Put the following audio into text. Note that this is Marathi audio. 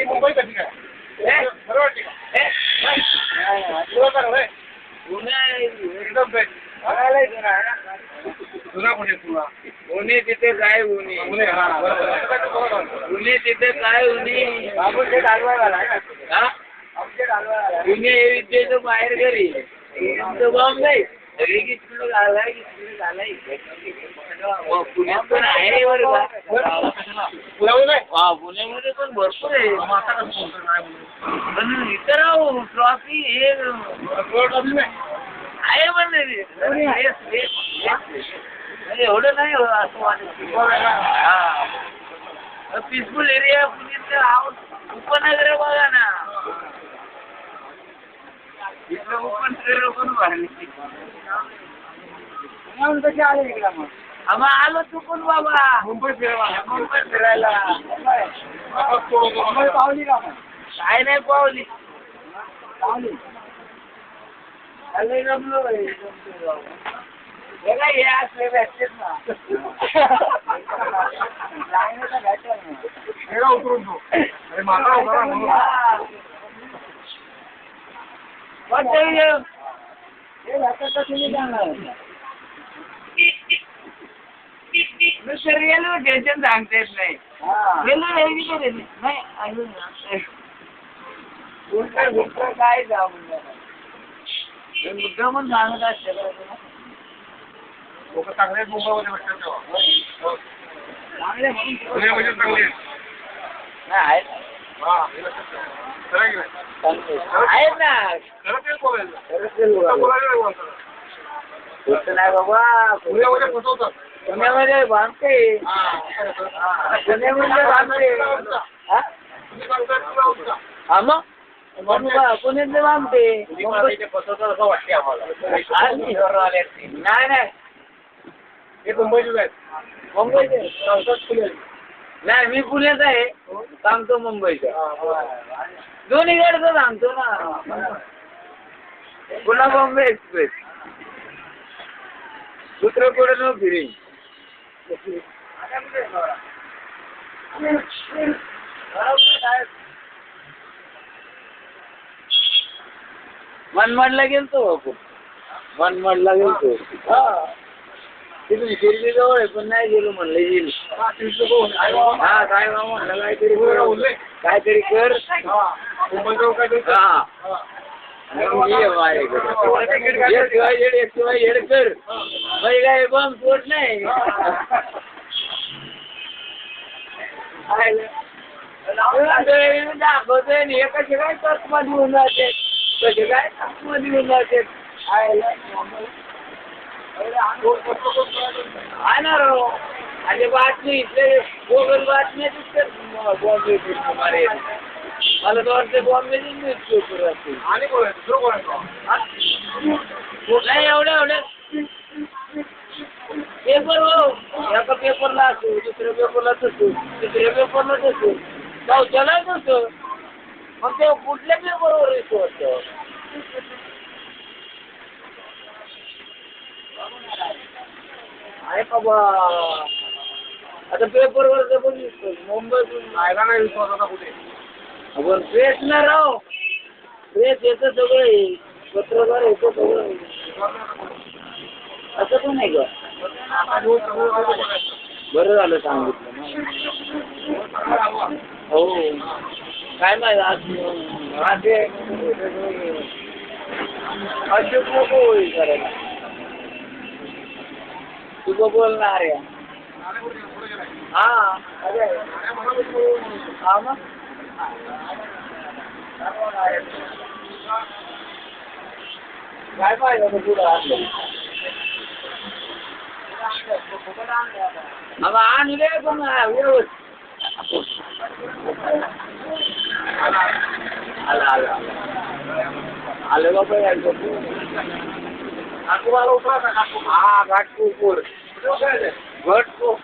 मुंबई कशी काय पुणे तिथे काय पुणे तिथे काय पुणे हे विद्येचं बाहेर घरी बॉम्ब नाही पुण्यात पण आहे बरं का पुण्यामध्ये पण भरपूर आहे पण इतर ट्रॉफी हे आहे पण एवढं नाही असं वाटत पीसफुल एरिया पुण्यात उपनगर बघा ना इथलं उपनगर पण भरले कशी आले इकडे मग आम्हा आलो चुकून बाबा मुंबई फिरायला मुंबई पावली का मग काय नाही पावली पावली आले जमलो बघा हे असले भेटतेच ना उतरून तू अरे माता उतरा म्हणून रेल्वे स्टेशन सांगता येत नाही रेल्वे नाही काय जाऊ मुद्दा पण सांगत असते लोक चांगले मुंबईमध्ये भेटतात चांगले पुण्यामध्ये चांगले आहेत ना नाही बाबा पुण्यामध्ये बांधते पुण्यामध्ये बांधते हा मग पुण्यातले बांधते वाटते आम्हाला नाही हे मुंबईचेच आहेत मुंबईचे नाही मी पुण्यात आहे सांगतो मुंबईचा दोन्हीकडचं सांगतो ना पुन्हा बॉम्बे एक्सप्रेस दुसरं कुठे न फिरी मनमाडला गेलतो मनमाडला गेलतो तिथून शिर्डी जवळ आहे पण नाही गेलो म्हणलं येईल हा काय बा म्हणलं काहीतरी कर हा येड कर बाई काय बम पोट नाही दाखवतोय एका काय तत्मध्ये होऊन जाते कसे काय तत्मध्ये होऊन जाते आहे ना रो आणि बातमी इथले गोगल बातम्या बॉम्बे मारे मला तर वाटतं बॉम्बे न्यूजपेपर असतील आणि नाही एवढ्या पेपर हो एका पेपरला असतो दुसऱ्या पेपरला असतो तिसऱ्या पेपरला असतो चौथ्यालाच असतो मग ते कुठल्या पेपरवर येतो असतं आहे बाबा आता पेपरवर पण दिसतो मुंबईतून जायला नाही विश्वास आता कुठे आपण प्रेस ना राव प्रेस येतं सगळं पत्रकार येतं सगळं असं पण नाही का बरं झालं सांगितलं हो काय माहिती आज अशोक नको होईल करायला तुझं बोलणार आहे हा अरे हा मग काय पाहिजे पुढं आणलं आता आणले पण व्यवस्थित आलं बाबा यायचं नागपूरला उतरा का नागपूर हा घाटपूर घाटपूर